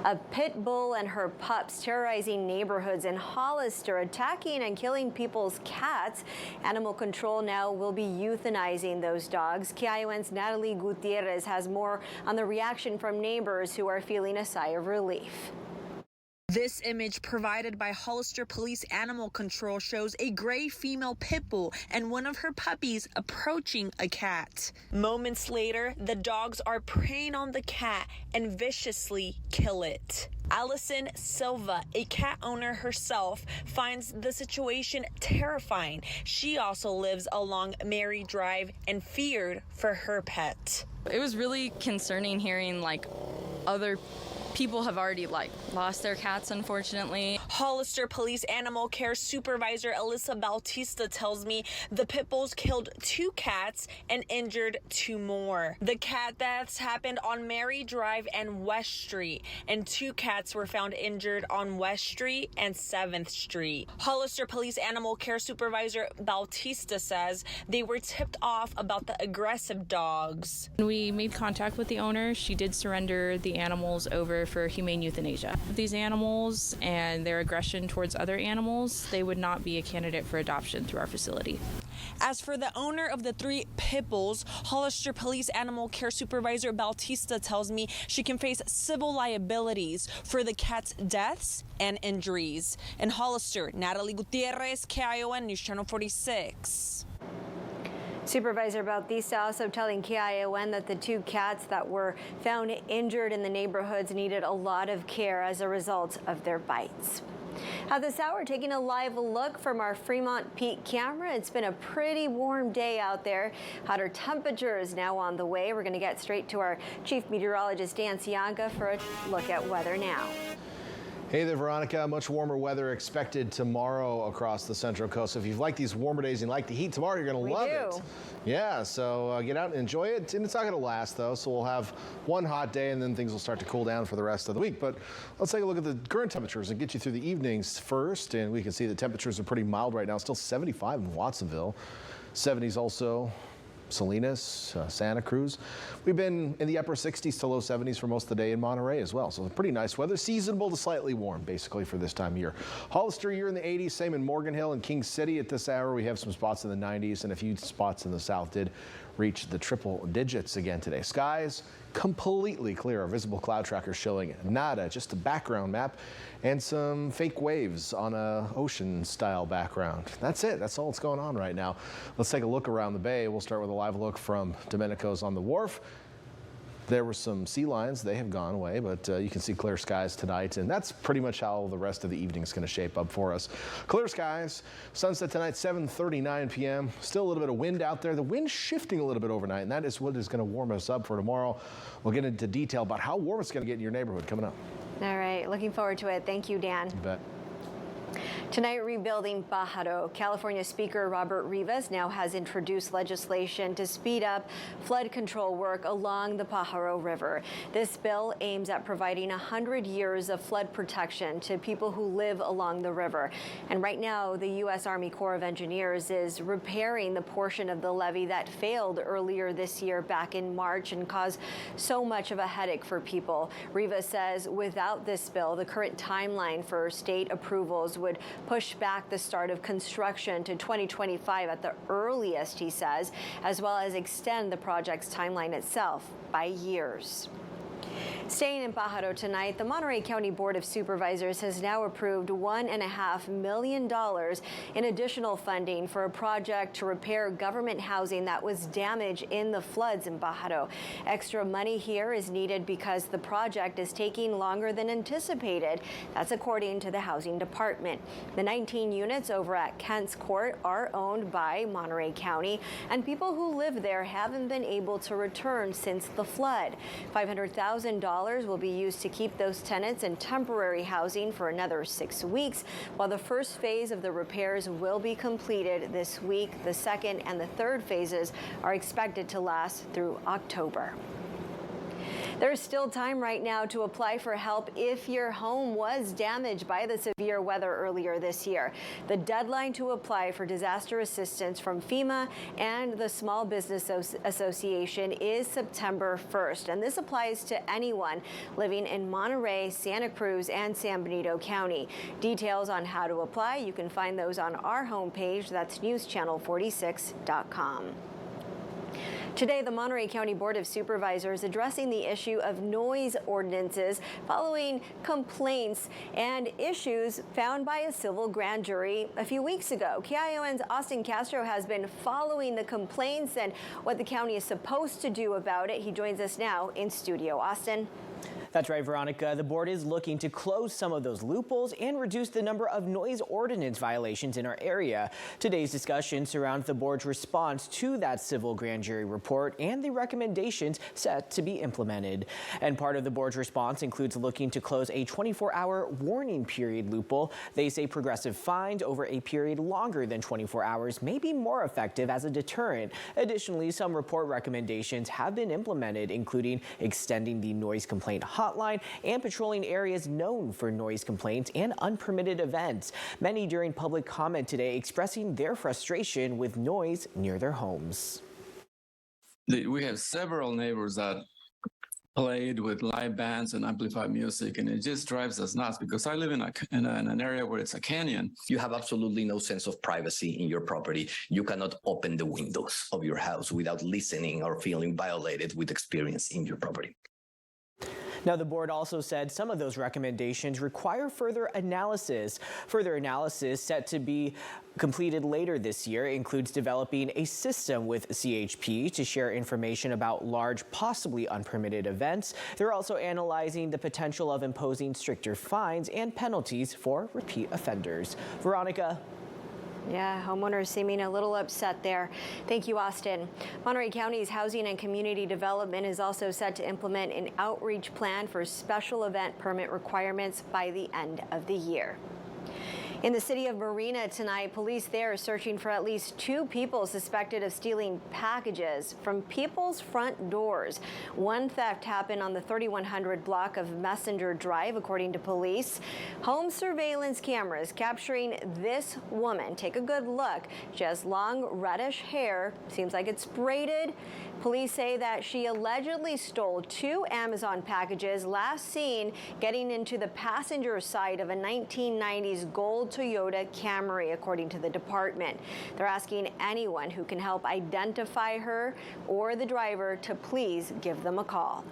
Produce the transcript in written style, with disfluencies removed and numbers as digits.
A pit bull and her pups terrorizing neighborhoods in Hollister, attacking and killing people's cats. Animal control now will be euthanizing those dogs. KION's Natalie Gutierrez has more on the reaction from neighbors who are feeling a sigh of relief. This image provided by Hollister Police Animal Control shows a gray female pit bull and one of her puppies approaching a cat. Moments later, the dogs are preying on the cat and viciously kill it. Allison Silva, a cat owner herself, finds the situation terrifying. She also lives along Mary Drive and feared for her pet. It was really concerning hearing other people have already lost their cats, unfortunately. Hollister Police Animal Care Supervisor Alyssa Bautista tells me the pit bulls killed 2 cats and injured 2 more. The cat deaths happened on Mary Drive and West Street, and 2 cats were found injured on West Street and 7th Street. Hollister Police Animal Care Supervisor Bautista says they were tipped off about the aggressive dogs. We made contact with the owner. She did surrender the animals over for humane euthanasia. These animals and their aggression towards other animals, they would not be a candidate for adoption through our facility. As for the owner of the 3 pit bulls, Hollister Police Animal Care Supervisor Bautista tells me she can face civil liabilities for the cat's deaths and injuries. In Hollister, Natalie Gutierrez, KION News Channel 46. Supervisor Bautista also telling KION that the 2 cats that were found injured in the neighborhoods needed a lot of care as a result of their bites. At this hour, taking a live look from our Fremont Peak camera. It's been a pretty warm day out there. Hotter temperatures now on the way. We're going to get straight to our Chief Meteorologist Dan Cianca for a look at weather now. Hey there, Veronica. Much warmer weather expected tomorrow across the Central Coast. So if you like these warmer days and like the heat tomorrow, you're going to love it. Yeah, so get out and enjoy it. And it's not going to last, though. So we'll have one hot day and then things will start to cool down for the rest of the week. But let's take a look at the current temperatures and get you through the evenings first. And we can see the temperatures are pretty mild right now. Still 75 in Watsonville. 70s also. Salinas, Santa Cruz. We've been in the upper 60s to low 70s for most of the day in Monterey as well. So pretty nice weather, seasonable to slightly warm basically for this time of year. Hollister, you're in the 80s, same in Morgan Hill and King City at this hour. We have some spots in the 90s and a few spots in the south did reach the triple digits again today. Skies completely clear. Our visible cloud tracker showing nada, just a background map and some fake waves on a ocean style background. That's it. That's all that's going on right now. Let's take a look around the bay. We'll start with a live look from Domenico's on the wharf. There were some sea lions. They have gone away, but you can see clear skies tonight, and that's pretty much how the rest of the evening is going to shape up for us. Clear skies, sunset tonight, 7:39 p.m. Still a little bit of wind out there. The wind's shifting a little bit overnight, and that is what is going to warm us up for tomorrow. We'll get into detail about how warm it's going to get in your neighborhood coming up. All right, looking forward to it. Thank you, Dan. You bet. Tonight, rebuilding Pájaro. California Speaker Robert Rivas now has introduced legislation to speed up flood control work along the Pájaro River. This bill aims at providing 100 years of flood protection to people who live along the river. And right now, the U.S. Army Corps of Engineers is repairing the portion of the levee that failed earlier this year back in March and caused so much of a headache for people. Rivas says without this bill, the current timeline for state approvals would push back the start of construction to 2025 at the earliest, he says, as well as extend the project's timeline itself by years. Staying in Pájaro tonight, the Monterey County Board of Supervisors has now approved $1.5 million in additional funding for a project to repair government housing that was damaged in the floods in Pájaro. Extra money here is needed because the project is taking longer than anticipated. That's according to the Housing Department. The 19 units over at Kent's Court are owned by Monterey County, and people who live there haven't been able to return since the flood. $500,000 will be used to keep those tenants in temporary housing for another 6 weeks, while the first phase of the repairs will be completed this week. The second and the third phases are expected to last through October. There's still time right now to apply for help if your home was damaged by the severe weather earlier this year. The deadline to apply for disaster assistance from FEMA and the Small Business Association is September 1st, and this applies to anyone living in Monterey, Santa Cruz, and San Benito County. Details on how to apply, you can find those on our homepage. That's newschannel46.com. Today, the Monterey County Board of Supervisors addressing the issue of noise ordinances following complaints and issues found by a civil grand jury a few weeks ago. KION's Austin Castro has been following the complaints and what the county is supposed to do about it. He joins us now in studio. Austin. That's right, Veronica. The board is looking to close some of those loopholes and reduce the number of noise ordinance violations in our area. Today's discussion surrounds the board's response to that civil grand jury report and the recommendations set to be implemented. And part of the board's response includes looking to close a 24-hour warning period loophole. They say progressive fines over a period longer than 24 hours may be more effective as a deterrent. Additionally, some report recommendations have been implemented, including extending the noise complaint hotline and patrolling areas known for noise complaints and unpermitted events. Many during public comment today expressing their frustration with noise near their homes. We have several neighbors that played with live bands and amplified music, and it just drives us nuts because I live in an area where it's a canyon. You have absolutely no sense of privacy in your property. You cannot open the windows of your house without listening or feeling violated with experience in your property. Now, the board also said some of those recommendations require further analysis. Further analysis set to be completed later this year includes developing a system with CHP to share information about large, possibly unpermitted events. They're also analyzing the potential of imposing stricter fines and penalties for repeat offenders. Veronica. Yeah, homeowners seeming a little upset there. Thank you, Austin. Monterey County's Housing and Community Development is also set to implement an outreach plan for special event permit requirements by the end of the year. In the city of Marina tonight, police there are searching for at least 2 people suspected of stealing packages from people's front doors. One theft happened on the 3100 block of Messenger Drive, according to police. Home surveillance cameras capturing this woman. Take a good look. She has long reddish hair. Seems like it's braided. Police say that she allegedly stole 2 Amazon packages, last seen getting into the passenger side of a 1990s gold Toyota Camry, according to the department. They're asking anyone who can help identify her or the driver to please give them a call.